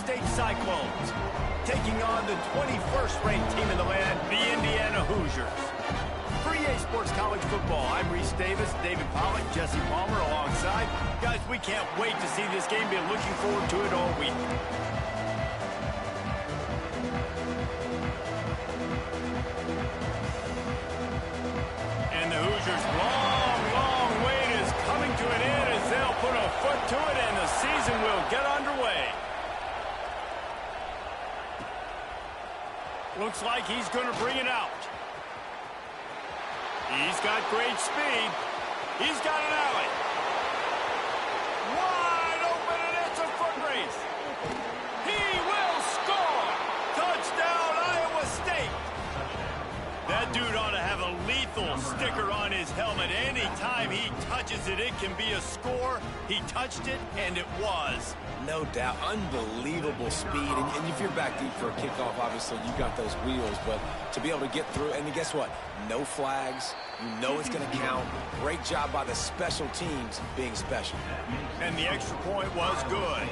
State Cyclones, taking on the 21st ranked team in the land, the Indiana Hoosiers. For EA Sports College Football, I'm Reese Davis, David Pollock, Jesse Palmer alongside. Guys, we can't wait to see this game. Been looking forward to it all week. And the Hoosiers' long wait is coming to an end as they'll put a foot to it and the season will get underway. Looks like he's going to bring it out. He's got great speed. He's got an alley. Wide open, and it's a foot race. He will score. Touchdown, Iowa State. That dude ought to have a lethal sticker on his helmet. Anytime he touches it, it can be a score. He touched it, and it was. No doubt. Unbelievable speed. And if you're back deep for a kickoff, obviously, you got those wheels. But to be able to get through, and guess what? No flags. You know it's going to count. Great job by the special teams being special. And the extra point was good.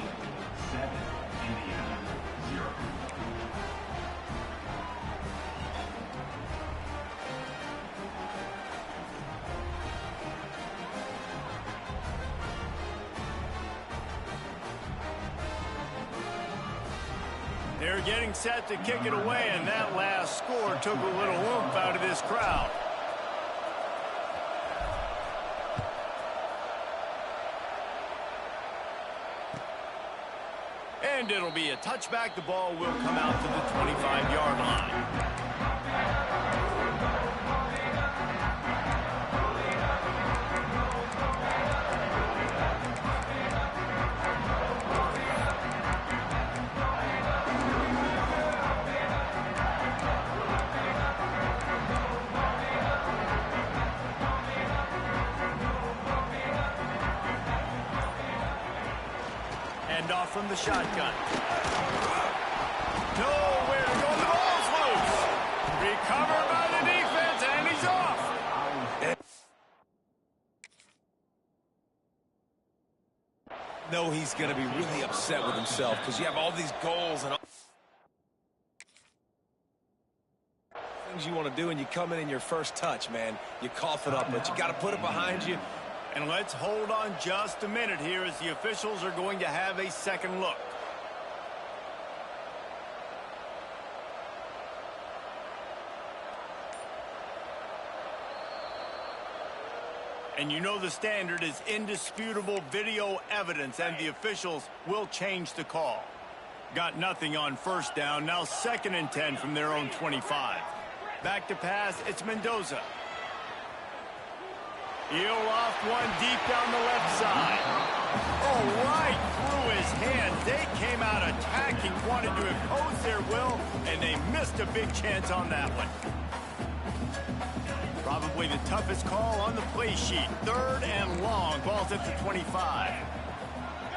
They're getting set to kick it away, and that last score took a little oomph out of this crowd. And it'll be a touchback. The ball will come out to the 25-yard line. Off from the shotgun. Nowhere to go. The ball's loose. Recovered by the defense, and he's off. No, he's going to be really upset with himself because you have all these goals and all things you want to do, and you come in your first touch, man. You cough it up, but you got to put it behind you. And let's hold on just a minute here as the officials are going to have a second look. And you know the standard is indisputable video evidence, and the officials will change the call. Got nothing on first down, now 2nd and 10 from their own 25. Back to pass, it's Mendoza. He'll loft one deep down the left side. Oh, right through his hands. They came out attacking, wanted to impose their will, and they missed a big chance on that one. Probably the toughest call on the play sheet. 3rd and long. Ball's at the 25.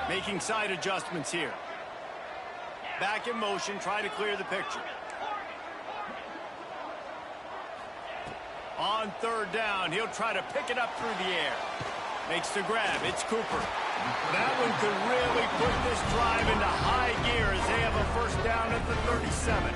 Making side adjustments here. Back in motion, try to clear the picture. On 3rd down, he'll try to pick it up through the air. Makes the grab. It's Cooper. That one could really put this drive into high gear as they have a first down at the 37.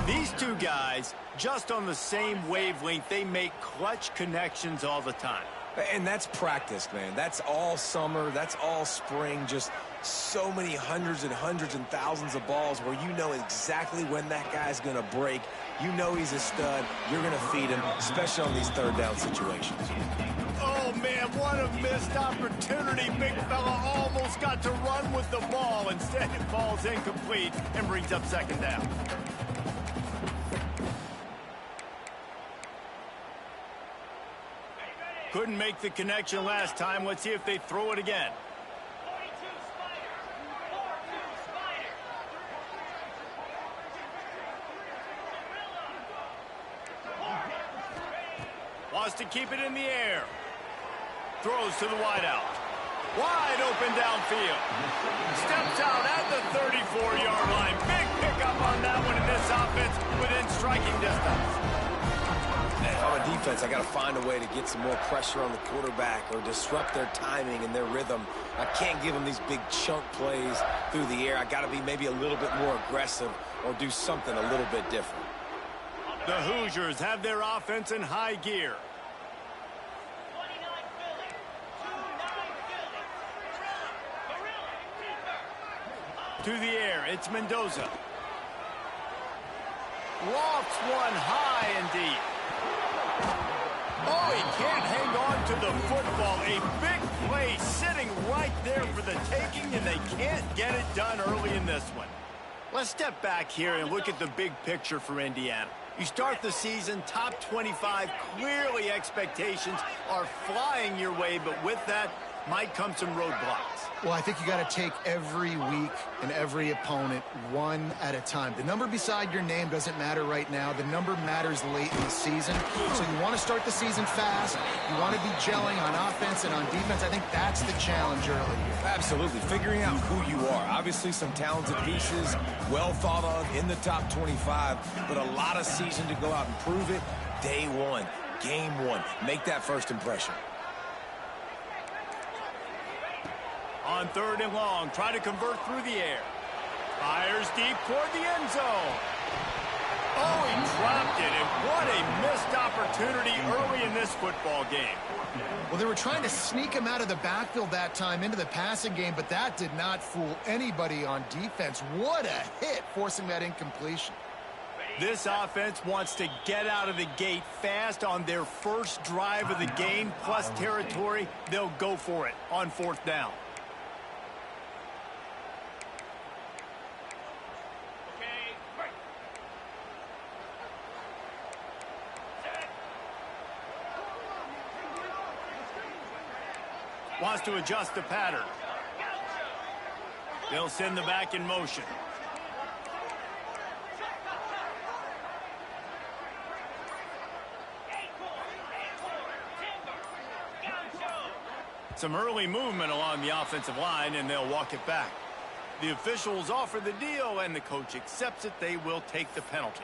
These two guys, just on the same wavelength, they make clutch connections all the time. And that's practice, man. That's all summer. That's all spring. Just so many hundreds and thousands of balls where you know exactly when that guy's going to break. You know he's a stud. You're going to feed him, especially on these 3rd down situations. Oh, man, what a missed opportunity. Big fella almost got to run with the ball. Instead, it falls incomplete and brings up 2nd down. Couldn't make the connection last time. Let's see if they throw it again. Wants to keep it in the air. Throws to the wideout. Wide open downfield. Steps out at the 34-yard line. Big pickup on that one in this offense within striking distance. If I'm a defense, I got to find a way to get some more pressure on the quarterback or disrupt their timing and their rhythm. I can't give them these big chunk plays through the air. I got to be maybe a little bit more aggressive or do something a little bit different. The Hoosiers have their offense in high gear. To the air, it's Mendoza. Lofts one high and deep. Oh, he can't hang on to the football. A big play sitting right there for the taking, and they can't get it done early in this one. Let's step back here and look at the big picture for Indiana. You start the season top 25. Clearly expectations are flying your way, but with that might come some roadblocks. Well, I think you got to take every week and every opponent one at a time. The number beside your name doesn't matter right now. The number matters late in the season. So you want to start the season fast. You want to be gelling on offense and on defense. I think that's the challenge early here. Absolutely. Figuring out who you are. Obviously some talented pieces, well thought of in the top 25, but a lot of season to go out and prove it. Day one, game one. Make that first impression. On 3rd and long, try to convert through the air. Fires deep toward the end zone. Oh, he dropped it, and what a missed opportunity early in this football game. Well, they were trying to sneak him out of the backfield that time into the passing game, but that did not fool anybody on defense. What a hit, forcing that incompletion. This offense wants to get out of the gate fast on their first drive of the game, plus territory. They'll go for it on 4th down. Wants to adjust the pattern. They'll send the back in motion. Some early movement along the offensive line, and they'll walk it back. The officials offer the deal, and the coach accepts it. They will take the penalty.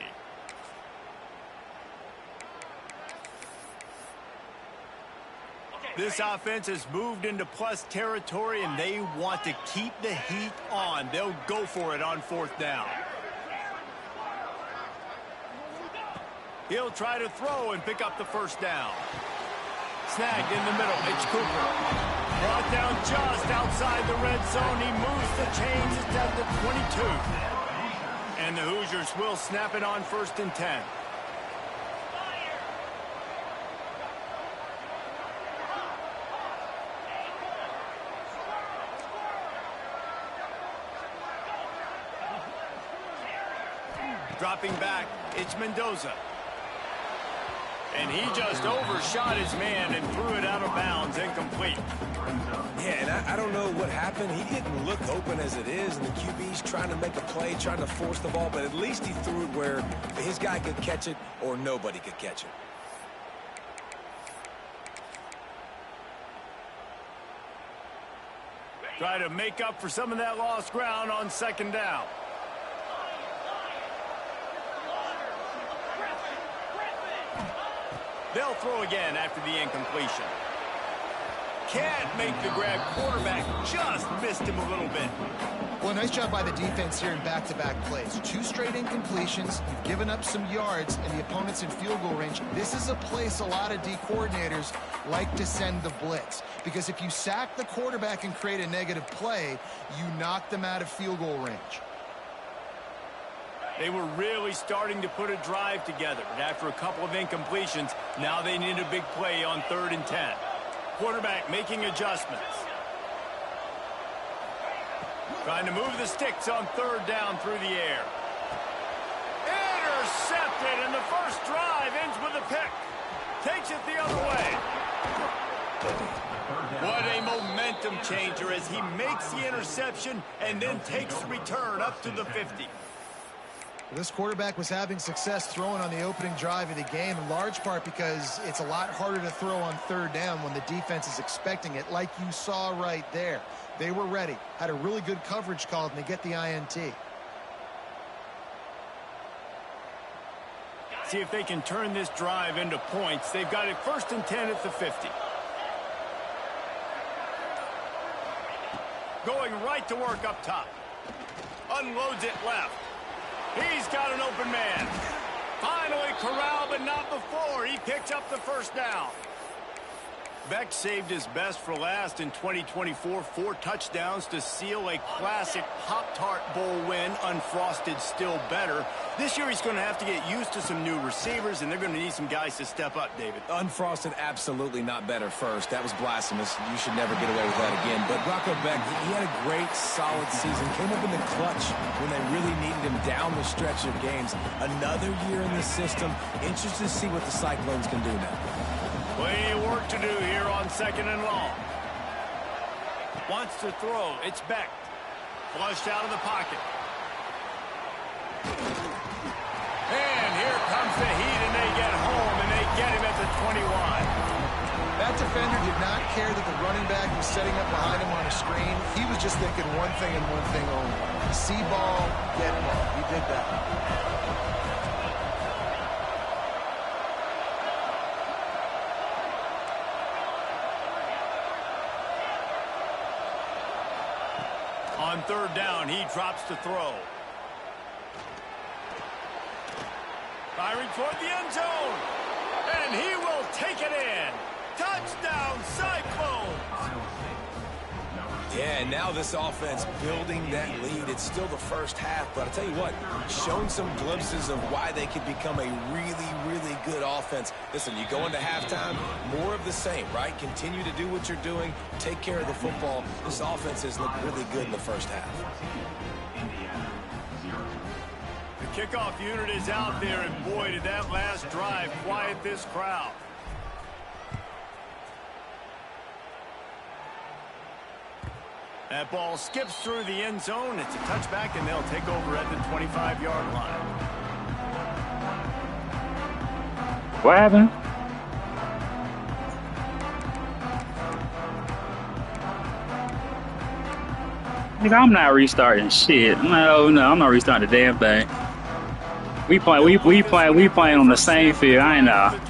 This offense has moved into plus territory, and they want to keep the heat on. They'll go for it on 4th down. He'll try to throw and pick up the 1st down. Snagged in the middle. It's Cooper. Brought down just outside the red zone. He moves the chains. It's down to 22. And the Hoosiers will snap it on 1st and 10. Dropping back, it's Mendoza. And he just overshot his man and threw it out of bounds, incomplete. Yeah, and I don't know what happened. He didn't look open as it is, and the QB's trying to make a play, trying to force the ball, but at least he threw it where his guy could catch it or nobody could catch it. Try to make up for some of that lost ground on 2nd down. They'll throw again after the incompletion. Can't make the grab. Quarterback just missed him a little bit. Well, nice job by the defense here in back-to-back plays. 2 straight incompletions. You've given up some yards, and the opponent's in field goal range. This is a place a lot of D coordinators like to send the blitz, because if you sack the quarterback and create a negative play, you knock them out of field goal range. They were really starting to put a drive together, but after a couple of incompletions, now they need a big play on 3rd and 10. Quarterback making adjustments. Trying to move the sticks on 3rd down through the air. Intercepted, and the first drive ends with a pick. Takes it the other way. What a momentum changer as he makes the interception and then takes the return up to the 50. This quarterback was having success throwing on the opening drive of the game, in large part because it's a lot harder to throw on 3rd down when the defense is expecting it, like you saw right there. They were ready, had a really good coverage called, and they get the INT. See if they can turn this drive into points. They've got it 1st and 10 at the 50. Going right to work up top. Unloads it left. He's got an open man. Finally corralled, but not before. He picks up the 1st down. Beck saved his best for last in 2024. 4 touchdowns to seal a classic Pop-Tart Bowl win. Unfrosted, still better. This year he's going to have to get used to some new receivers, and they're going to need some guys to step up, David. Unfrosted, absolutely not better first. That was blasphemous. You should never get away with that again. But Rocco Beck, he had a great, solid season. Came up in the clutch when they really needed him down the stretch of games. Another year in the system. Interested to see what the Cyclones can do now. Plenty of work to do here on 2nd and long. Wants to throw. It's Beck. Flushed out of the pocket. And here comes the heat, and they get home, and they get him at the 21. That defender did not care that the running back was setting up behind him on a screen. He was just thinking one thing and one thing only. See ball, get ball. He did that. On 3rd down, he drops to throw. Firing toward the end zone. And he will take it in. Touchdown, Cyclones! Yeah, and now this offense building that lead. It's still the first half, but I'll tell you what, showing some glimpses of why they could become a really, really good offense. Listen, you go into halftime, more of the same, right? Continue to do what you're doing, take care of the football. This offense has looked really good in the first half. The kickoff unit is out there, and boy, did that last drive quiet this crowd. That ball skips through the end zone. It's a touchback, and they'll take over at the 25-yard line. What happened? Nigga, I'm not restarting shit. No, I'm not restarting the damn thing. We playing on the same field. I ain't know.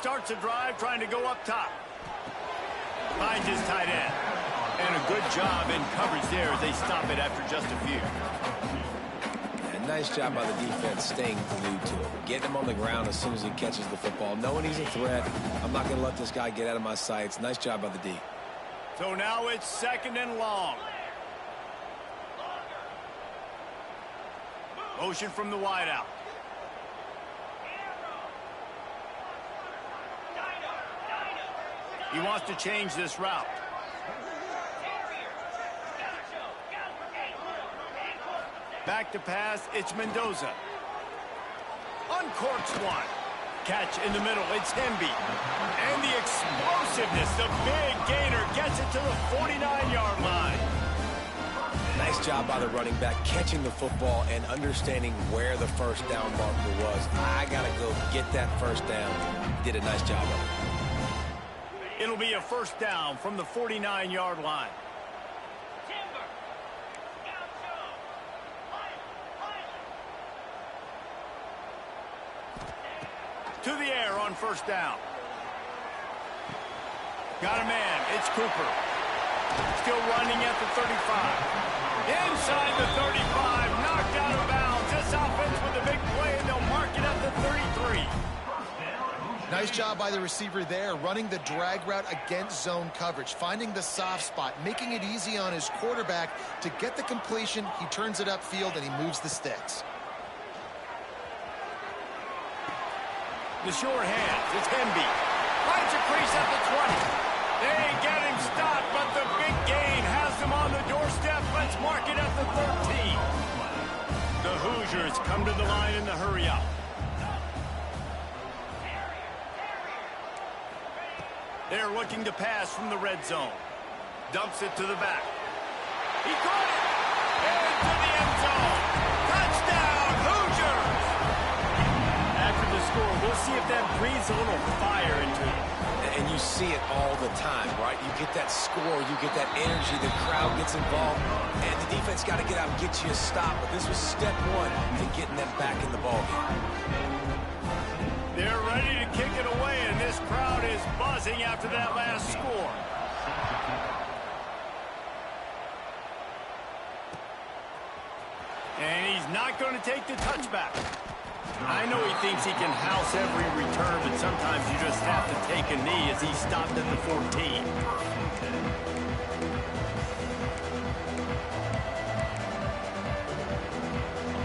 Starts a drive trying to go up top. Finds his tight end. And a good job in coverage there as they stop it after just a few. And nice job by the defense staying glued to him. Getting him on the ground as soon as he catches the football. Knowing he's a threat. I'm not going to let this guy get out of my sights. Nice job by the D. So now it's 2nd and long. Motion from the wideout. He wants to change this route. Back to pass, it's Mendoza. Uncorks one. Catch in the middle, it's Hemby. And the explosiveness, the big gainer gets it to the 49-yard line. Nice job by the running back catching the football and understanding where the 1st down marker was. I got to go get that 1st down. Did a nice job of it. It'll be a 1st down from the 49-yard line. To the air on 1st down. Got a man. It's Cooper. Still running at the 35. Inside the 35. Knocked out of bounds. This offense with a big play, and they'll mark it at the 33. Nice job by the receiver there, running the drag route against zone coverage, finding the soft spot, making it easy on his quarterback to get the completion. He turns it upfield, and he moves the sticks. The sure hands. It's Hemby. Finds a crease at the 20. They get him stopped, but the big gain has them on the doorstep. Let's mark it at the 13. The Hoosiers come to the line in the hurry up. They're looking to pass from the red zone. Dumps it to the back. He caught it! Into the end zone! Touchdown, Hoosiers! After the score, we'll see if that breathes a little fire into it. And you see it all the time, right? You get that score, you get that energy, the crowd gets involved, and the defense got to get out and get you a stop. But this was step one to getting them back in the ballgame. They're ready to kick it away, and this crowd is buzzing after that last score. And he's not going to take the touchback. I know he thinks he can house every return, but sometimes you just have to take a knee as he stopped at the 14.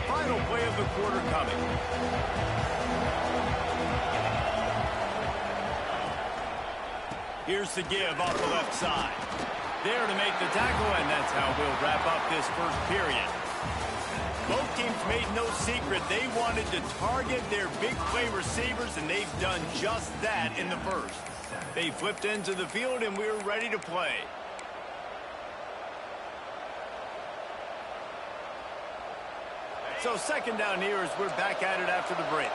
Final play of the quarter coming. Here's the give off the left side. There to make the tackle, and that's how we'll wrap up this first period. Both teams made no secret they wanted to target their big play receivers, and they've done just that in the first. They flipped into the field, and we're ready to play. So second down here as we're back at it after the break.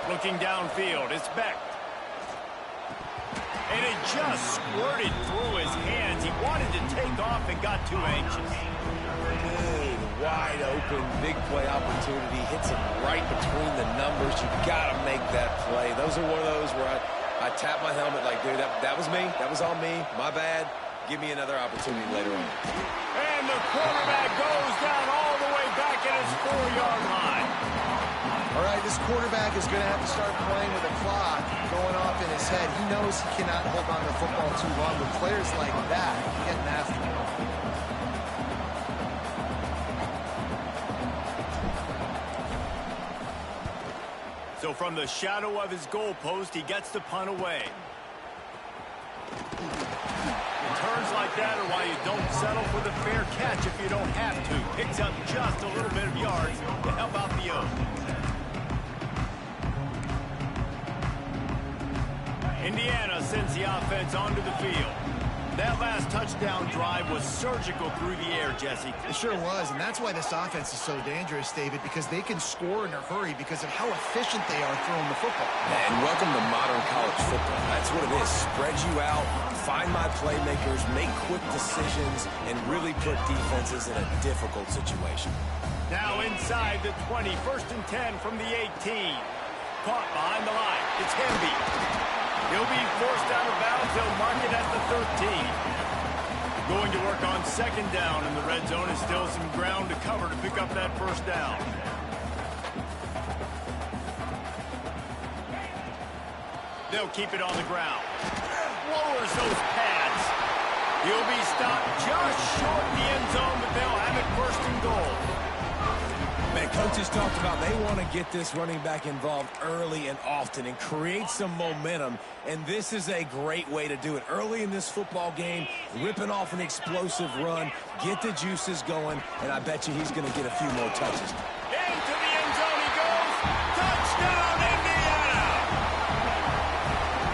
Looking downfield, it's Beck. And it just squirted through his hands. He wanted to take off and got too anxious. Big, wide open, big play opportunity. Hits him right between the numbers. You got to make that play. Those are one of those where I tap my helmet like, dude, that was me. That was on me. My bad. Give me another opportunity later on. And the quarterback goes down all the way back at his 4-yard line. All right, this quarterback is going to have to start playing with a clock going off in his head. He knows he cannot hold on to the football too long with players like that getting after him. So from the shadow of his goalpost, he gets the punt away. Returns like that are why you don't settle for the fair catch if you don't have to. Picks up just a little bit of yards to help out the O. Indiana sends the offense onto the field. That last touchdown drive was surgical through the air, Jesse. It sure was, and that's why this offense is so dangerous, David, because they can score in a hurry because of how efficient they are throwing the football. And welcome to modern college football. That's what it is. Spread you out, find my playmakers, make quick decisions, and really put defenses in a difficult situation. Now inside the 20, 1st and 10 from the 18. Caught behind the line. It's Hemby. He'll be forced out of bounds. They'll mark it at the 13. Going to work on second down, and the red zone is still some ground to cover to pick up that first down. They'll keep it on the ground. Lowers those pads. He'll be stopped just short of the end zone, but they'll have it 1st and goal. Man, coaches talked about they want to get this running back involved early and often and create some momentum, and this is a great way to do it. Early in this football game, ripping off an explosive run, get the juices going, and I bet you he's going to get a few more touches. Into the end zone he goes. Touchdown, Indiana!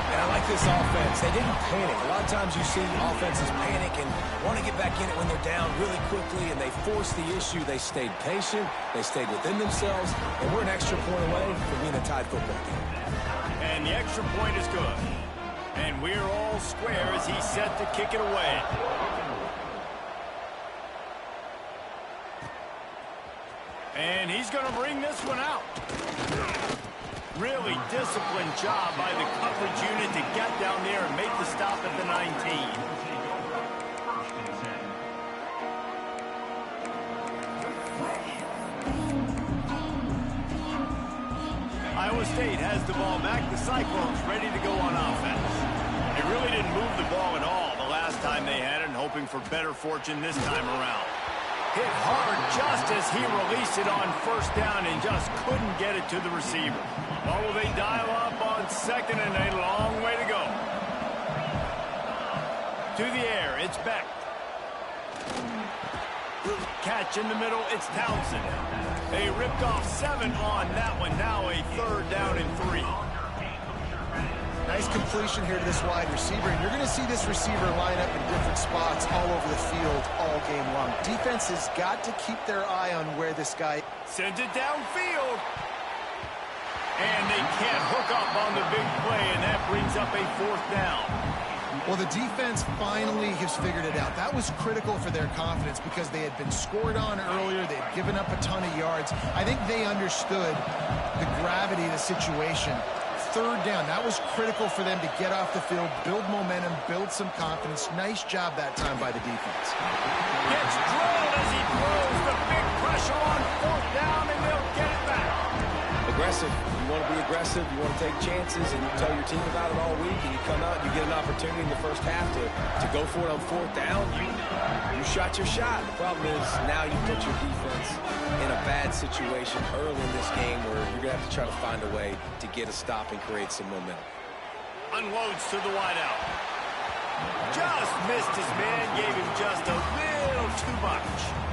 And I like this offense. They didn't panic. A lot of times you see offenses panic and want to get back in it when they're down really quickly, and they forced the issue. They stayed patient. They stayed within themselves, and we're an extra point away from being a tied football game. And the extra point is good. And we're all square as he's set to kick it away. And he's going to bring this one out. Really disciplined job by the coverage unit to get down there and make the stop at the 19. Iowa State has the ball back. The Cyclones ready to go on offense. They really didn't move the ball at all the last time they had it, and hoping for better fortune this time around. Hit hard just as he released it on 1st down and just couldn't get it to the receiver. Oh, will they dial up on 2nd and a long way to go. To the air, it's Beck. Catch in the middle, it's Townsend. They ripped off 7 on that one. Now a 3rd down and 3. Nice completion here to this wide receiver, and you're going to see this receiver line up in different spots all over the field all game long. Defense has got to keep their eye on where this guy sends it downfield. And they can't hook up on the big play, and that brings up a 4th down. Well, the defense finally has figured it out. That was critical for their confidence because they had been scored on earlier. They had given up a ton of yards. I think they understood the gravity of the situation. 3rd down, that was critical for them to get off the field, build momentum, build some confidence. Nice job that time by the defense. Gets drilled as he throws the big pressure on 4th down, and they'll get it back. Aggressive. You want to be aggressive. You want to take chances, and you tell your team about it all week, and you come out and you get an opportunity in the first half to go for it on 4th down. You shot your shot. The problem is now you put your defense in a bad situation early in this game where you're going to have to try to find a way to get a stop and create some momentum. Unloads to the wideout. Just missed his man, gave him just a little too much.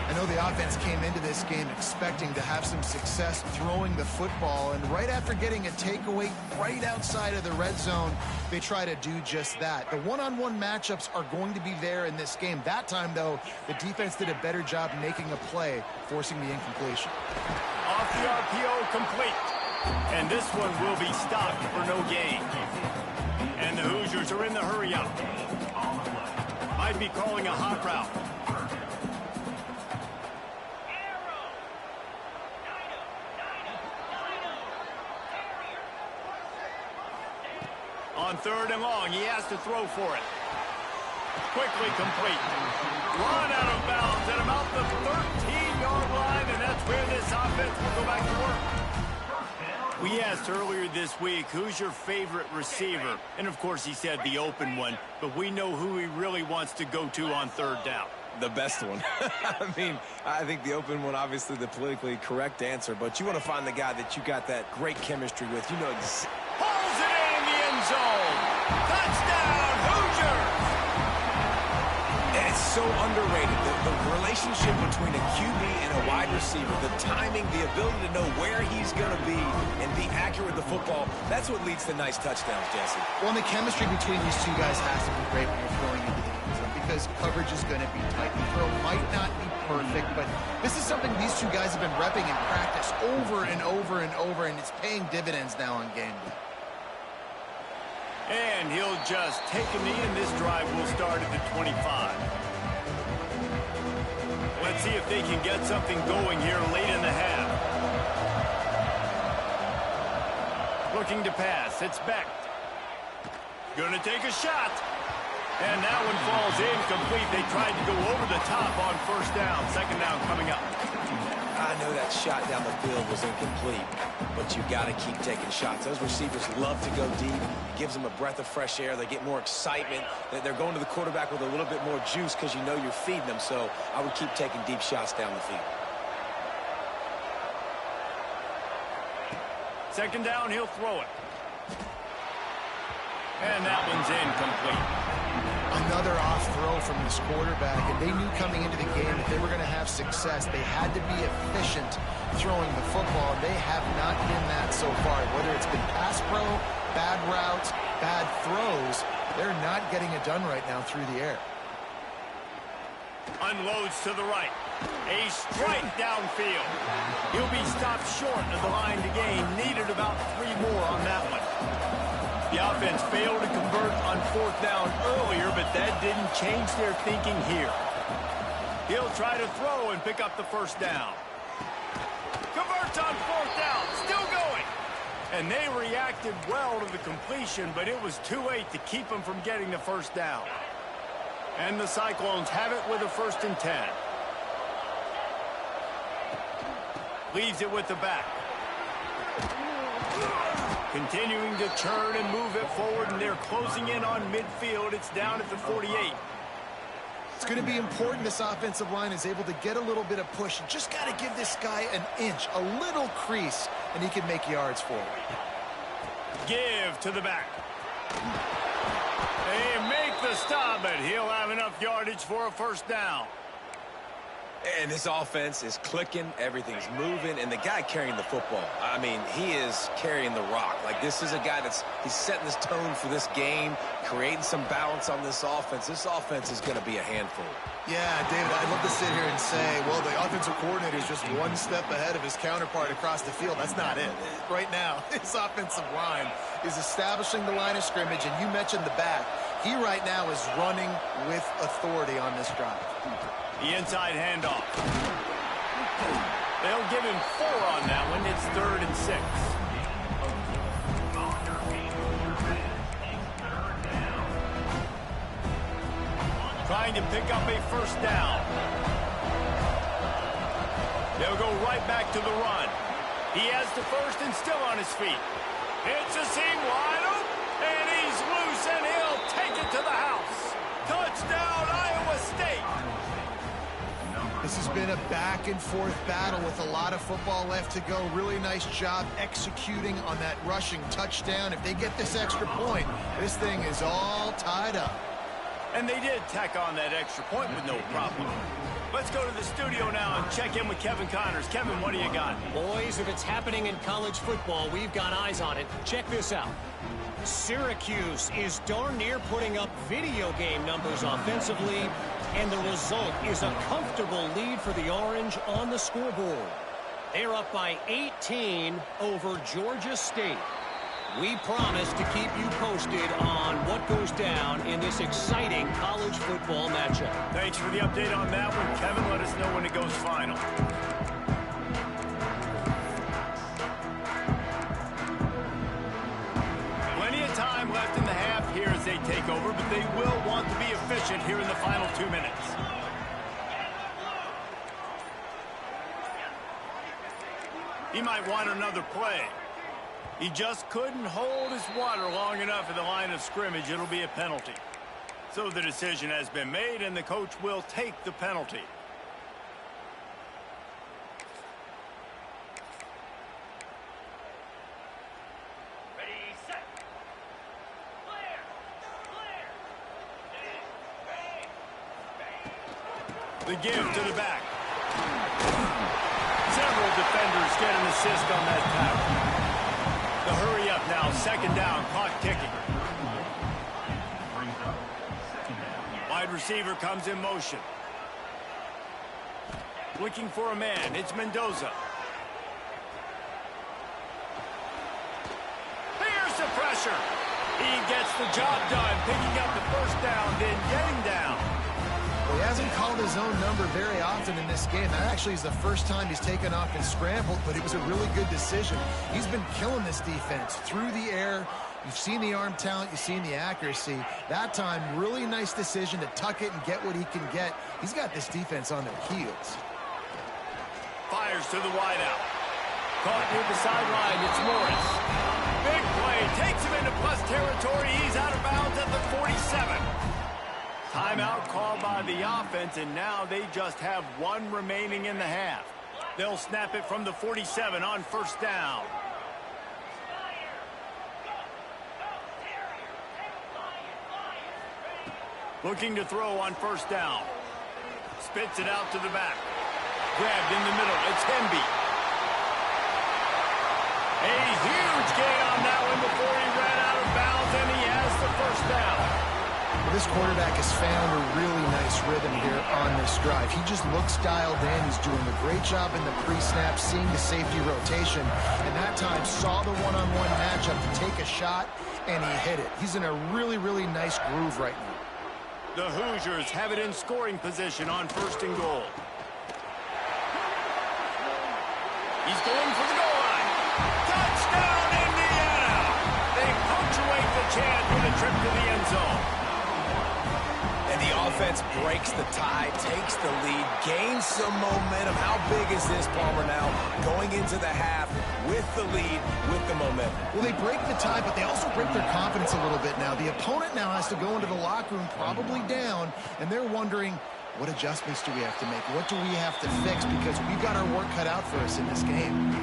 I know the offense came into this game expecting to have some success throwing the football, and right after getting a takeaway right outside of the red zone, they try to do just that. The one-on-one matchups are going to be there in this game. That time, though, the defense did a better job making a play, forcing the incompletion. Off the RPO, complete. And this one will be stopped for no gain. And the Hoosiers are in the hurry-up. Might be calling a hot route. On 3rd and long, he has to throw for it. Quickly complete. Run out of bounds at about the 13-yard line, and that's where this offense will go back to work. We asked earlier this week, who's your favorite receiver? And, of course, he said the open one, but we know who he really wants to go to on 3rd down. The best one. I mean, I think the open one, obviously the politically correct answer, but you want to find the guy that you got that great chemistry with. You know exactly. Pulls it in the end zone. Touchdown, Hoosiers! And it's so underrated. The relationship between a QB and a wide receiver, the timing, the ability to know where he's going to be and be accurate with the football, that's what leads to nice touchdowns, Jesse. Well, and the chemistry between these two guys has to be great when you're throwing into the end zone because coverage is going to be tight. The throw might not be perfect, but this is something these two guys have been repping in practice over and over and over, and it's paying dividends now on game day. And he'll just take a knee, and this drive will start at the 25. Let's see if they can get something going here late in the half. Looking to pass. It's Beck. Gonna take a shot. And that one falls incomplete. They tried to go over the top on 1st down. 2nd down coming up. I know that shot down the field was incomplete, but you got to keep taking shots. Those receivers love to go deep. It gives them a breath of fresh air. They get more excitement. They're going to the quarterback with a little bit more juice because you know you're feeding them. So I would keep taking deep shots down the field. 2nd down, he'll throw it. And that one's incomplete. Another off throw from this quarterback, and they knew coming into the game if they were going to have success, they had to be efficient throwing the football, and they have not been that so far. Whether it's been pass pro, bad routes, bad throws, they're not getting it done right now through the air. Unloads to the right. A strike downfield. He'll be stopped short of the line to gain. Needed about 3 more on that one. The offense failed to convert on 4th down earlier, but that didn't change their thinking here. He'll try to throw and pick up the 1st down. Converts on 4th down, still going. And they reacted well to the completion, but it was too late to keep them from getting the 1st down. And the Cyclones have it with a 1st and 10. Leaves it with the back. Continuing to churn and move it forward, and they're closing in on midfield. It's down at the 48. It's going to be important this offensive line is able to get a little bit of push. You just got to give this guy an inch, a little crease, and he can make yards for it. Give to the back. They make the stop, but he'll have enough yardage for a 1st down. And this offense is clicking, everything's moving, and the guy carrying the football, I mean, he is carrying the rock. Like, this is a guy he's setting this tone for this game, creating some balance on this offense. This offense is going to be a handful. Yeah, David, I'd love to sit here and say, well, the offensive coordinator is just one step ahead of his counterpart across the field. That's not it. Right now, his offensive line is establishing the line of scrimmage, and you mentioned the back. He right now is running with authority on this drive. The inside handoff. They'll give him 4 on that one. It's 3rd and 6. Trying to pick up a first down. They'll go right back to the run. He has the first and still on his feet. It's a seam wide open, and he's loose, and he'll take it to the house. Touchdown, Iowa State. This has been a back-and-forth battle with a lot of football left to go. Really nice job executing on that rushing touchdown. If they get this extra point, this thing is all tied up. And they did tack on that extra point with no problem. Let's go to the studio now and check in with Kevin Connors. Kevin, what do you got? Boys, if it's happening in college football, we've got eyes on it. Check this out. Syracuse is darn near putting up video game numbers offensively, and the result is a comfortable lead for the Orange on the scoreboard. They're up by 18 over Georgia State. We promise to keep you posted on what goes down in this exciting college football matchup. Thanks for the update on that one, Kevin. Let us know when it goes final. Plenty of time left in the half here as they take over, but they will want to be efficient here in the final 2 minutes. He might want another play. He just couldn't hold his water long enough at the line of scrimmage. It'll be a penalty. So the decision has been made, and the coach will take the penalty. Ready, set. Clear. The give to the back. Several defenders get an assist on that tackle. The hurry up now, 2nd down, clock ticking. Wide receiver comes in motion. Looking for a man, it's Mendoza. Here's the pressure. He gets the job done, picking up the first down, then getting down. He hasn't called his own number very often in this game. That actually is the first time he's taken off and scrambled, but it was a really good decision. He's been killing this defense through the air. You've seen the arm talent, you've seen the accuracy. That time, really nice decision to tuck it and get what he can get. He's got this defense on their heels. Fires to the wideout. Caught near the sideline, it's Morris. Big play, takes him into plus territory. He's out of bounds at the 47. Timeout called by the offense, and now they just have 1 remaining in the half. They'll snap it from the 47 on first down. Looking to throw on first down. Spits it out to the back. Grabbed in the middle. It's Hemby. A huge gain on that one before he ran out of bounds, and he has the first down. Well, this quarterback has found a really nice rhythm here on this drive. He just looks dialed in. He's doing a great job in the pre-snap, seeing the safety rotation, and that time saw the one-on-one matchup to take a shot, and he hit it. He's in a really, really nice groove right now. The Hoosiers have it in scoring position on 1st and goal. He's going for the goal line. Touchdown, Indiana! They punctuate the chance with a trip to the end zone. And the offense breaks the tie, takes the lead, gains some momentum. How big is this, Palmer, now? Going into the half with the lead, with the momentum. Well, they break the tie, but they also break their confidence a little bit now. The opponent now has to go into the locker room probably down, and they're wondering, what adjustments do we have to make? What do we have to fix? Because we've got our work cut out for us in this game.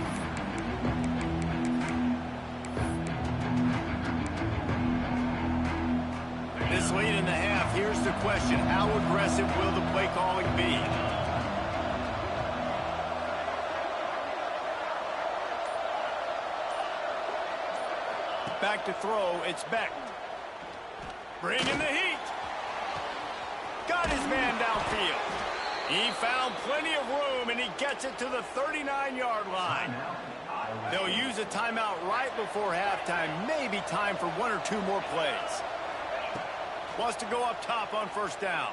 This late in the half, here's the question. How aggressive will the play calling be? Back to throw, it's Beck. Bringing the heat. Got his man downfield. He found plenty of room, and he gets it to the 39-yard line. They'll use a timeout right before halftime. Maybe time for one or two more plays. Wants to go up top on first down.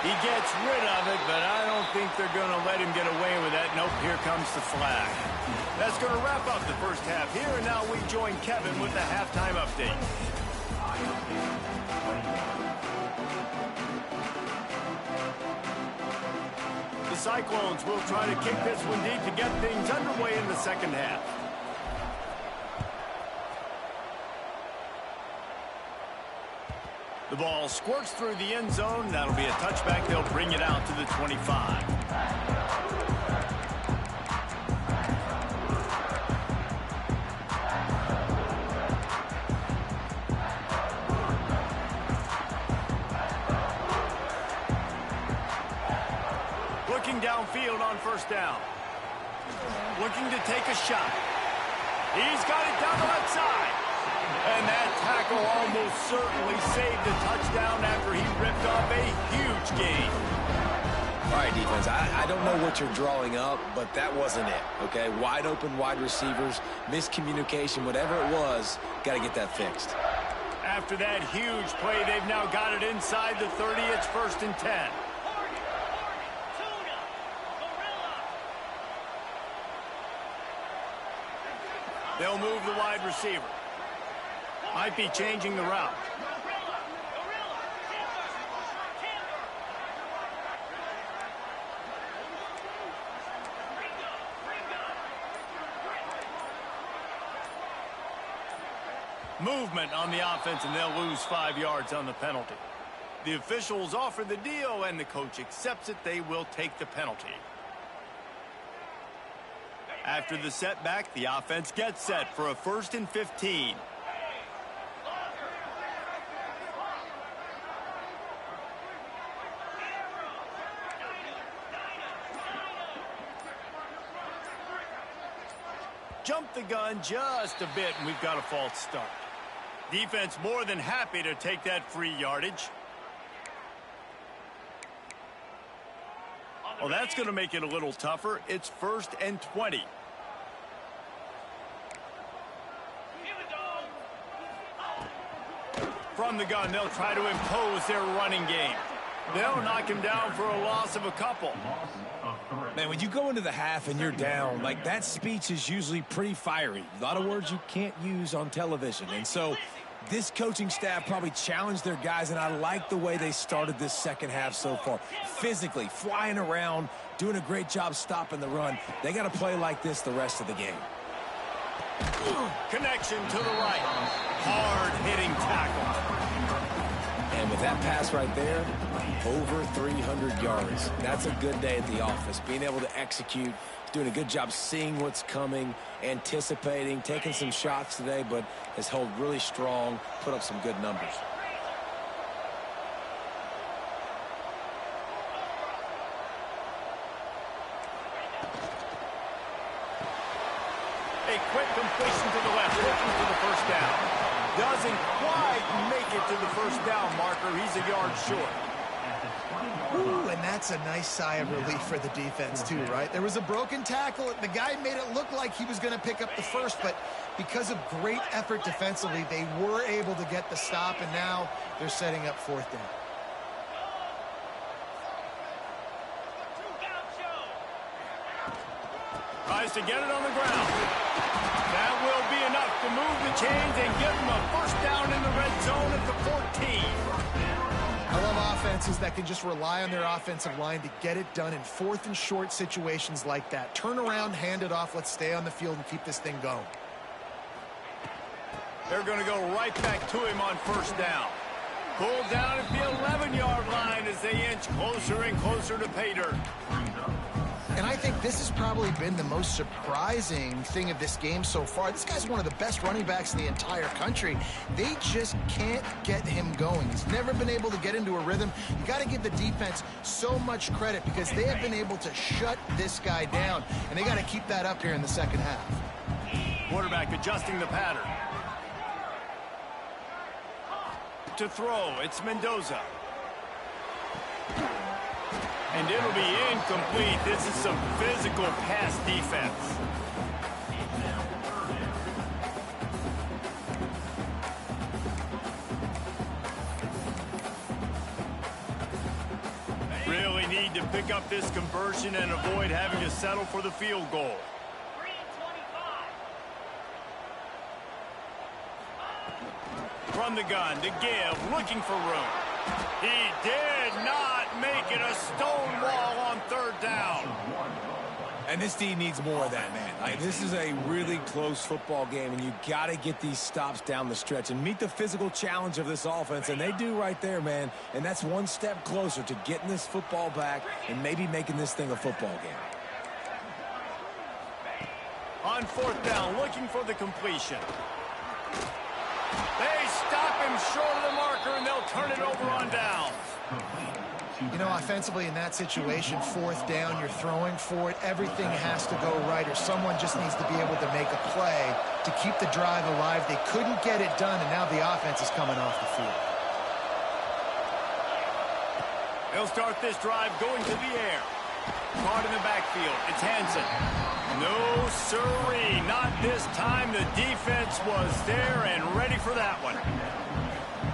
He gets rid of it, but I don't think they're going to let him get away with that. Nope, here comes the flag. That's going to wrap up the first half here, and now we join Kevin with the halftime update. The Cyclones will try to kick this one deep to get things underway in the second half. The ball squirts through the end zone. That'll be a touchback. They'll bring it out to the 25. Looking downfield on first down. Looking to take a shot. He's got it down the left side. And that tackle almost certainly saved the touchdown after he ripped off a huge gain. All right, defense, I don't know what you're drawing up, but that wasn't it, okay? Wide open wide receivers, miscommunication, whatever it was, got to get that fixed. After that huge play, they've now got it inside the 30. It's 1st and 10. They'll move the wide receiver. Might be changing the route. Movement on the offense, and they'll lose 5 yards on the penalty. The officials offer the deal, and the coach accepts it. They will take the penalty. After the setback, the offense gets set for a 1st and 15. Jump the gun just a bit, and we've got a false start. Defense more than happy to take that free yardage. Well, that's going to make it a little tougher. It's 1st and 20. From the gun, they'll try to impose their running game. They'll knock him down for a loss of a couple. Man, when you go into the half and you're down, like, that speech is usually pretty fiery. A lot of words you can't use on television. And so this coaching staff probably challenged their guys, and I like the way they started this second half so far. Physically, flying around, doing a great job stopping the run. They got to play like this the rest of the game. Connection to the right. Hard-hitting tackle. And with that pass right there, over 300 yards. That's a good day at the office. Being able to execute, doing a good job seeing what's coming, anticipating, taking some shots today, but has held really strong, put up some good numbers. A quick completion to the left, looking for the first down. Doesn't quite make it to the first down marker. He's a yard short. Ooh, and that's a nice sigh of relief for the defense too, right? There was a broken tackle. The guy made it look like he was going to pick up the first, but because of great effort defensively, they were able to get the stop, and now they're setting up 4th down. Tries to get it on the ground. That will be enough to move the chains and give them a first down in the red zone at the 14. I love offenses that can just rely on their offensive line to get it done in 4th and short situations like that. Turn around, hand it off, let's stay on the field and keep this thing going. They're going to go right back to him on first down. Pulled down at the 11-yard line as they inch closer and closer to pay dirt. And I think this has probably been the most surprising thing of this game so far. This guy's one of the best running backs in the entire country. They just can't get him going. He's never been able to get into a rhythm. You got to give the defense so much credit because they have been able to shut this guy down, and they got to keep that up here in the second half. Quarterback adjusting the pattern. To throw, it's Mendoza. And it'll be incomplete. This is some physical pass defense. Really need to pick up this conversion and avoid having to settle for the field goal. From the gun to give, looking for room. He did not make it a stone wall on third down. And this D needs more of that, man. This is a really close football game, and you got to get these stops down the stretch and meet the physical challenge of this offense, and they do right there, man. And that's one step closer to getting this football back and maybe making this thing a football game. On fourth down, looking for the completion. They stop him short of the marker, and they'll turn it over on downs. You know, offensively in that situation, fourth down, you're throwing for it. Everything has to go right, or someone just needs to be able to make a play to keep the drive alive. They couldn't get it done, and now the offense is coming off the field. They'll start this drive going to the air. Caught in the backfield. It's Hansen. No, sirree. Not this time. The defense was there and ready for that one.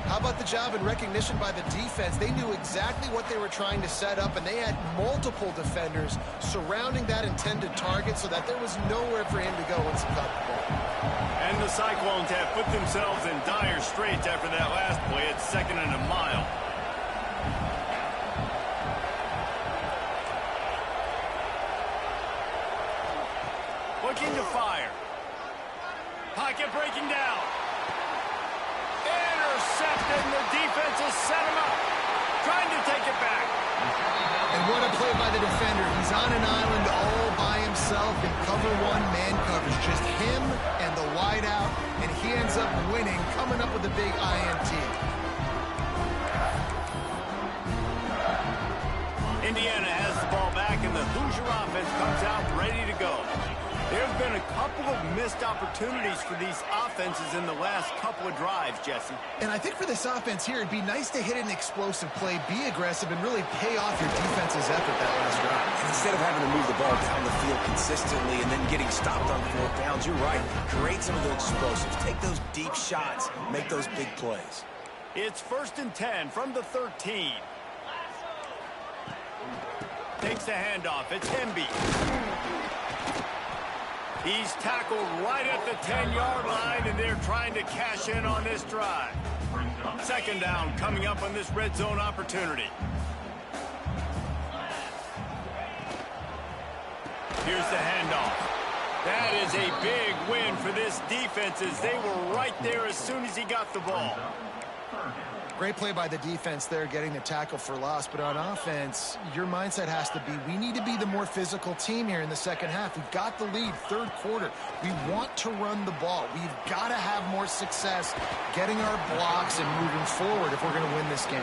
How about the job and recognition by the defense? They knew exactly what they were trying to set up, and they had multiple defenders surrounding that intended target so that there was nowhere for him to go once he caught the ball. And the Cyclones have put themselves in dire straits after that last play. It's 2nd and a mile. Looking to fire. Pocket breaking down. Intercepted, and the defense has set him up. Trying to take it back. And what a play by the defender. He's on an island all by himself in cover one man coverage. Just him and the wideout, and he ends up winning, coming up with a big INT. Indiana has the ball back, and the Hoosier offense comes out ready to go. There's been a couple of missed opportunities for these offenses in the last couple of drives, Jesse. And I think for this offense here, it'd be nice to hit an explosive play, be aggressive, and really pay off your defense's effort that last drive. And instead of having to move the ball down the field consistently and then getting stopped on fourth downs, you're right. Create some of the explosives. Take those deep shots. Make those big plays. It's 1st and 10 from the 13. Takes the handoff. It's Hemby. He's tackled right at the 10-yard line, and they're trying to cash in on this drive. 2nd down coming up on this red zone opportunity. Here's the handoff. That is a big win for this defense as they were right there as soon as he got the ball. Great play by the defense there, getting the tackle for loss. But on offense, your mindset has to be, we need to be the more physical team here in the second half. We've got the lead, third quarter. We want to run the ball. We've got to have more success getting our blocks and moving forward if we're going to win this game.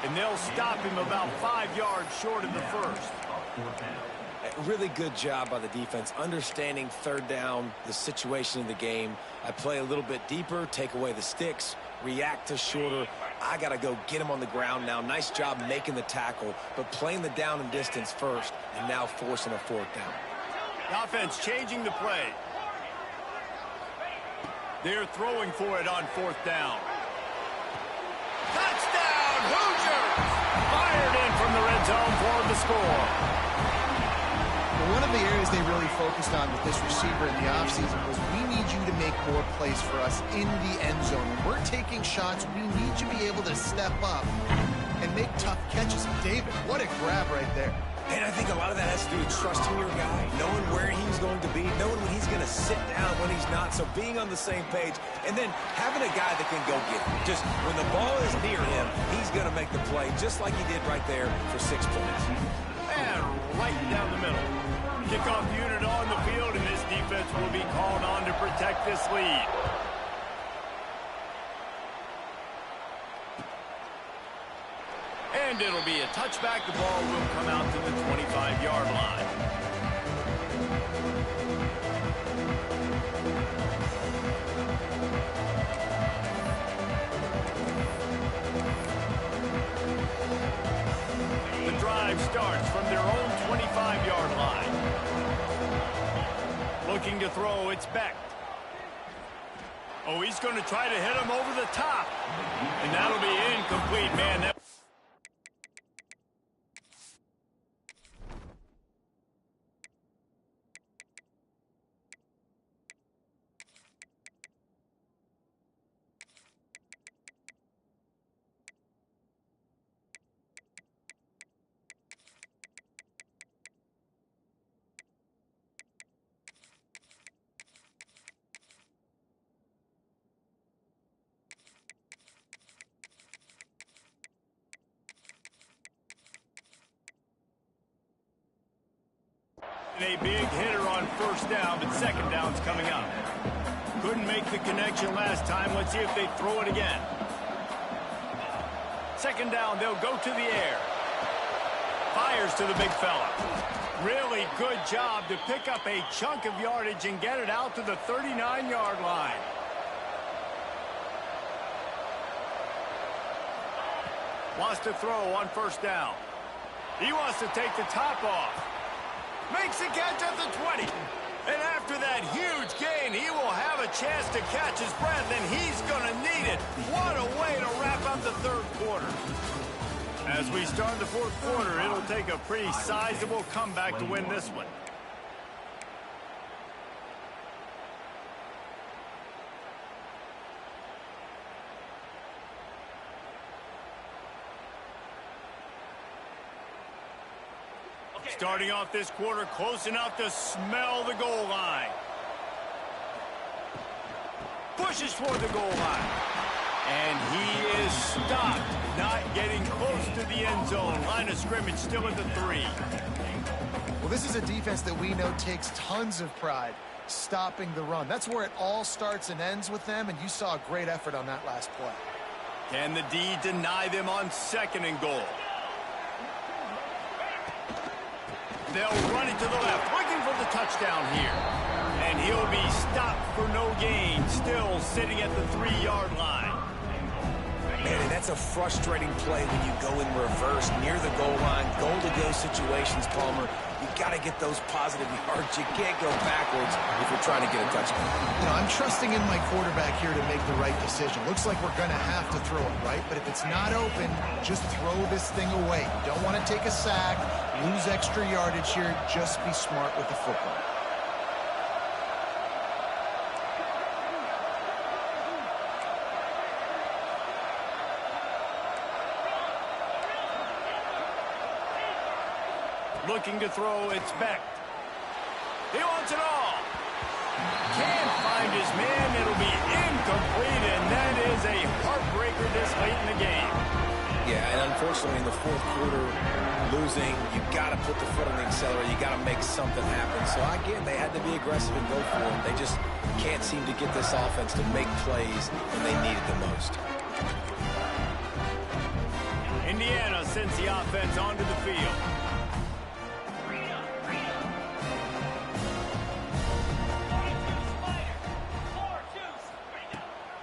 And they'll stop him about 5 yards short of the first. Really good job by the defense, understanding third down, the situation of the game. I play a little bit deeper, take away the sticks, react to shorter. I got to go get him on the ground now. Nice job making the tackle, but playing the down and distance first, and now forcing a fourth down. The offense changing the play. They're throwing for it on 4th down. Touchdown, Hoosiers! Fired in from the red zone for the score. One of the areas they really focused on with this receiver in the offseason was, we need you to make more plays for us in the end zone. When we're taking shots, we need you to be able to step up and make tough catches. David, what a grab right there. And I think a lot of that has to do with trusting your guy, knowing where he's going to be, knowing when he's going to sit down, when he's not. So being on the same page, and then having a guy that can go get him. Just when the ball is near him, he's going to make the play, just like he did right there for 6 points. And right down the middle. Kickoff unit on the field, and this defense will be called on to protect this lead. And it'll be a touchback. The ball will come out to the 25-yard line. Looking to throw, it's Beck. Oh, he's going to try to hit him over the top. And that'll be incomplete, man. A big hitter on first down, but second down's coming up. Couldn't make the connection last time. Let's see if they throw it again. Second down, they'll go to the air. Fires to the big fella. Really good job to pick up a chunk of yardage and get it out to the 39-yard line. Wants to throw on first down. He wants to take the top off. Makes the catch at the 20. And after that huge gain, he will have a chance to catch his breath, and he's going to need it. What a way to wrap up the third quarter. As we start the fourth quarter, it'll take a pretty sizable comeback to win this one. Starting off this quarter close enough to smell the goal line. Pushes toward the goal line. And he is stopped, not getting close to the end zone. Line of scrimmage still at the 3. Well, this is a defense that we know takes tons of pride stopping the run. That's where it all starts and ends with them, and you saw a great effort on that last play. Can the D deny them on second and goal? They'll run it to the left, looking for the touchdown here. And he'll be stopped for no gain, still sitting at the 3-yard line. Man, and that's a frustrating play when you go in reverse near the goal line. Goal-to-go situations, Palmer. You got to get those positive yards. You can't go backwards if you're trying to get a touchdown. You know, I'm trusting in my quarterback here to make the right decision. Looks like we're going to have to throw it, right? But if it's not open, just throw this thing away. You don't want to take a sack, lose extra yardage here. Just be smart with the football. Looking to throw, it's Beck. He wants it all. Can't find his man. It'll be incomplete, and that is a heartbreaker this late in the game. Yeah, and unfortunately in the fourth quarter, losing, you got to put the foot on the accelerator. You got to make something happen. So again, they had to be aggressive and go for it. They just can't seem to get this offense to make plays when they need it the most. Indiana sends the offense onto the field.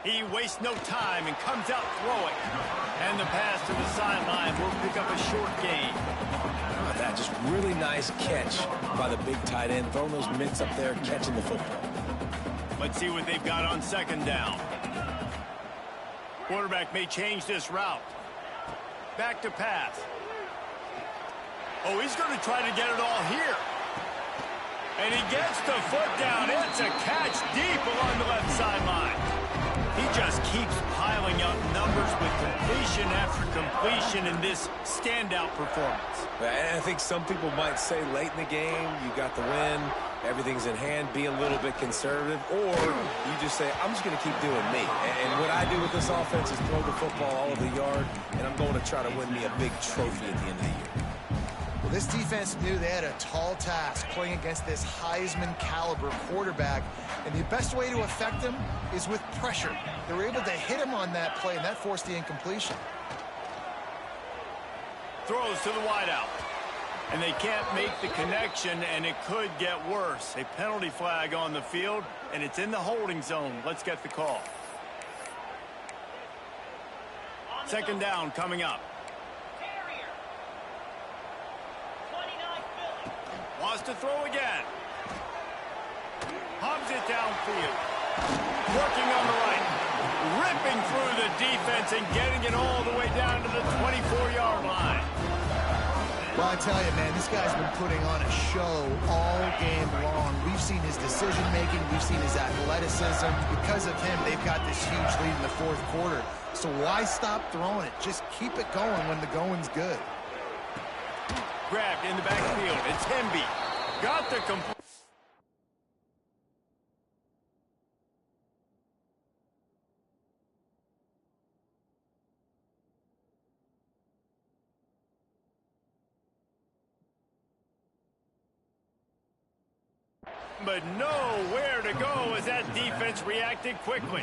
He wastes no time and comes out throwing. And the pass to the sideline will pick up a short gain. That just really nice catch by the big tight end. Throwing those mitts up there, catching the football. Let's see what they've got on second down. Quarterback may change this route. Back to pass. Oh, he's going to try to get it all here. And he gets the foot down. It's a catch deep along the left sideline. He just keeps piling up numbers with completion after completion in this standout performance. And I think some people might say late in the game, you got the win, everything's in hand, be a little bit conservative, or you just say, I'm just going to keep doing me. And what I do with this offense is throw the football all over the yard, and I'm going to try to win me a big trophy at the end of the year. Well, this defense knew they had a tall task playing against this Heisman-caliber quarterback, and the best way to affect him is with pressure. They were able to hit him on that play, and that forced the incompletion. Throws to the wideout. And they can't make the connection, and it could get worse. A penalty flag on the field, and it's in the holding zone. Let's get the call. Second down coming up. Wants to throw again. downfield. Working on the right. Ripping through the defense and getting it all the way down to the 24-yard line. Well, I tell you, man, this guy's been putting on a show all game long. We've seen his decision-making. We've seen his athleticism. Because of him, they've got this huge lead in the fourth quarter. So why stop throwing it? Just keep it going when the going's good. Grabbed in the backfield. It's Hemby. Got the complete. But nowhere to go as that defense reacted quickly.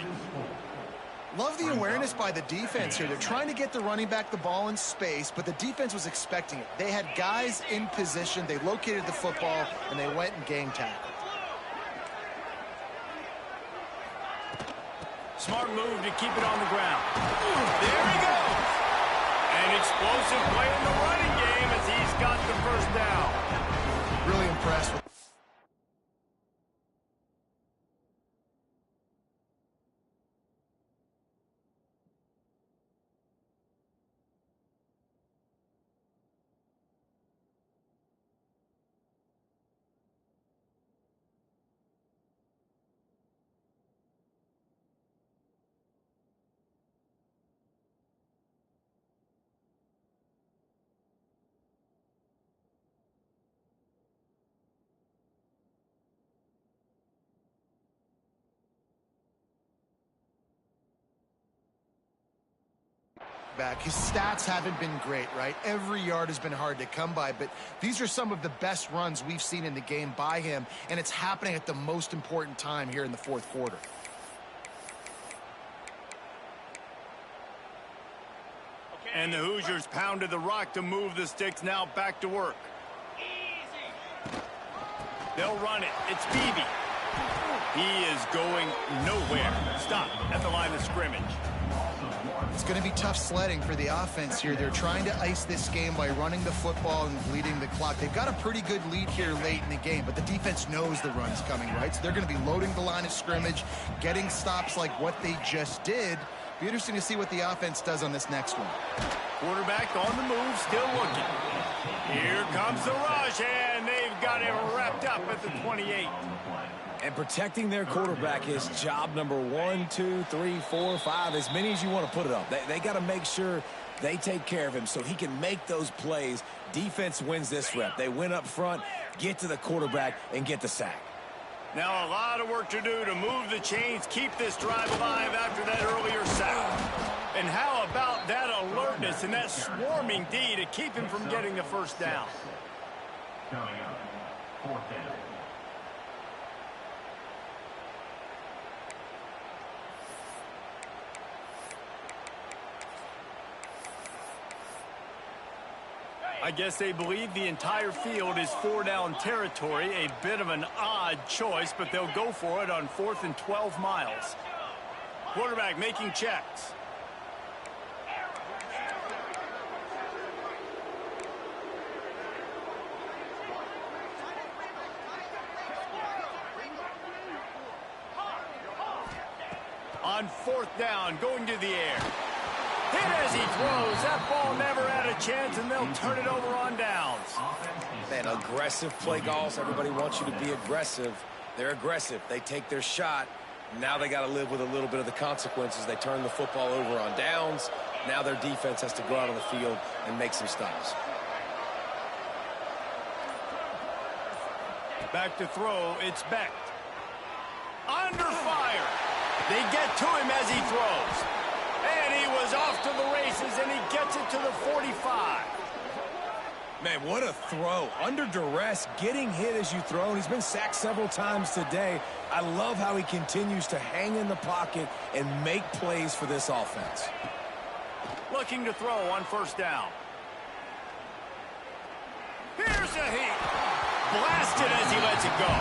Love the awareness by the defense here. They're trying to get the running back the ball in space, but the defense was expecting it. They had guys in position. They located the football, and they went and gang tackled. Smart move to keep it on the ground. There he goes. An explosive play in the running game as he's got the first down. Really impressed with. Back. His stats haven't been great, right? Every yard has been hard to come by, but these are some of the best runs we've seen in the game by him, and it's happening at the most important time here in the fourth quarter. And the Hoosiers pounded the rock to move the sticks now back to work. They'll run it. It's Beebe. He is going nowhere. Stop at the line of scrimmage. It's going to be tough sledding for the offense here. They're trying to ice this game by running the football and bleeding the clock. They've got a pretty good lead here late in the game, but the defense knows the run's coming, right? So they're going to be loading the line of scrimmage, getting stops like what they just did. Be interesting to see what the offense does on this next one. Quarterback on the move, still looking. Here comes the rush, and they've got it wrapped up at the 28. And protecting their quarterback is job number 1, 2, 3, 4, 5, as many as you want to put it up. They got to make sure they take care of him so he can make those plays. Defense wins this rep. They win up front, get to the quarterback, and get the sack. Now a lot of work to do to move the chains, keep this drive alive after that earlier sack. And how about that alertness and that swarming D to keep him from getting the first down? Coming up, fourth down. I guess they believe the entire field is 4-down territory. A bit of an odd choice, but they'll go for it on 4th and 12 miles. Quarterback making checks. On 4th down, going to the air. Hit as he throws. That ball never had a chance, and they'll turn it over on downs. Man, aggressive play calls. Everybody wants you to be aggressive. They're aggressive. They take their shot. Now they got to live with a little bit of the consequences. They turn the football over on downs. Now their defense has to go out on the field and make some stops. Back to throw. It's Beck. Under fire. They get to him as he throws. And he was off to the races, and he gets it to the 45. Man, what a throw. Under duress, getting hit as you throw. And he's been sacked several times today. I love how he continues to hang in the pocket and make plays for this offense. Looking to throw on 1st down. Here's a heat. Blasted as he lets it go.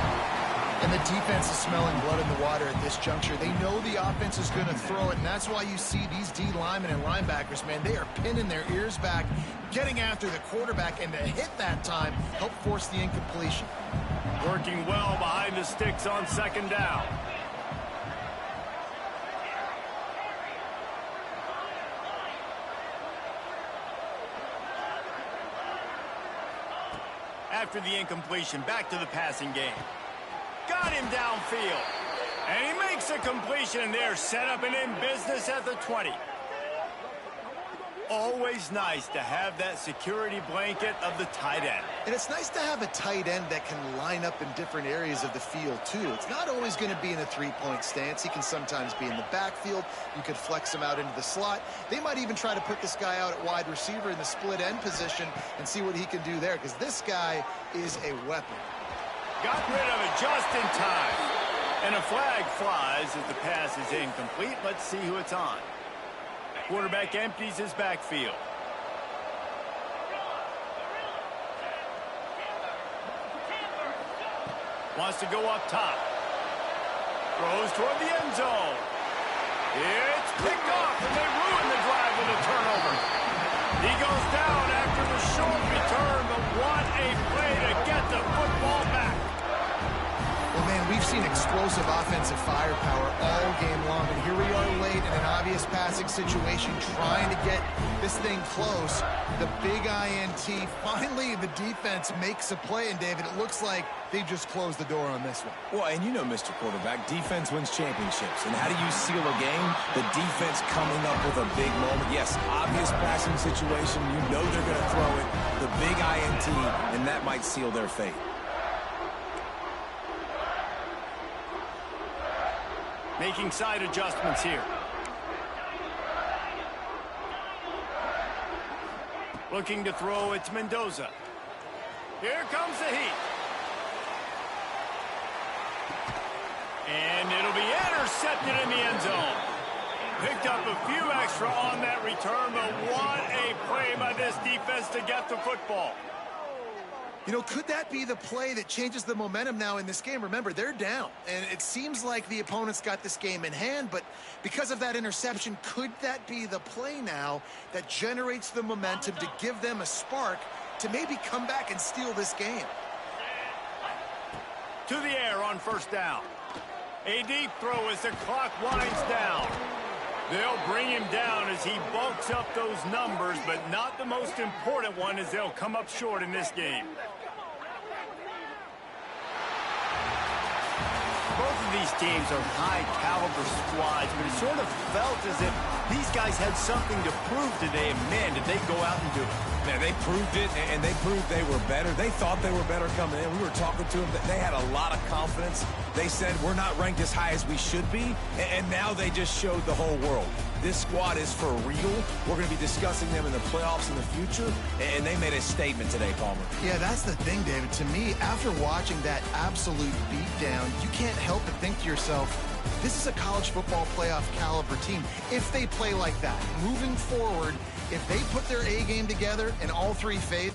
And the defense is smelling blood in the water at this juncture. They know the offense is going to throw it, and that's why you see these D linemen and linebackers, man, they are pinning their ears back, getting after the quarterback, and to hit that time help force the incompletion. Working well behind the sticks on second down. After the incompletion, back to the passing game. Got him downfield. And he makes a completion, and they're set up and in business at the 20. Always nice to have that security blanket of the tight end. And it's nice to have a tight end that can line up in different areas of the field, too. It's not always going to be in a three-point stance. He can sometimes be in the backfield. You could flex him out into the slot. They might even try to put this guy out at wide receiver in the split end position and see what he can do there, because this guy is a weapon. Got rid of it just in time. And a flag flies as the pass is incomplete. Let's see who it's on. Quarterback empties his backfield. Wants to go up top. Throws toward the end zone. It's picked off, and they ruin the drive with a turnover. He goes down after the short return, but what a play to get the football back. Well, man, we've seen explosive offensive firepower all game long, and here we are late in an obvious passing situation trying to get this thing close. The big INT, finally the defense makes a play, and David, it looks like they just closed the door on this one. Well, and you know, Mr. Quarterback, defense wins championships. And how do you seal a game? The defense coming up with a big moment. Yes, obvious passing situation. You know they're going to throw it. The big INT, and that might seal their fate. Making side adjustments here. Looking to throw, it's Mendoza. Here comes the heat. And it'll be intercepted in the end zone. Picked up a few extra on that return, but what a play by this defense to get the football. You know, could that be the play that changes the momentum now in this game? Remember, they're down, and it seems like the opponents got this game in hand, but because of that interception, could that be the play now that generates the momentum to give them a spark to maybe come back and steal this game? To the air on first down. A deep throw as the clock winds down. They'll bring him down as he bulks up those numbers, but not the most important one as they'll come up short in this game. Both of these teams are high-caliber squads, but it sort of felt as if these guys had something to prove today, and man, did they go out and do it. Man, they proved it, and they proved they were better. They thought they were better coming in. We were talking to them. They had a lot of confidence. They said, we're not ranked as high as we should be, and now they just showed the whole world. This squad is for real. We're going to be discussing them in the playoffs in the future, and they made a statement today, Palmer. Yeah, that's the thing, David. To me, after watching that absolute beatdown, you can't help but think to yourself, this is a college football playoff caliber team. If they play like that, moving forward, if they put their A game together and all three faith,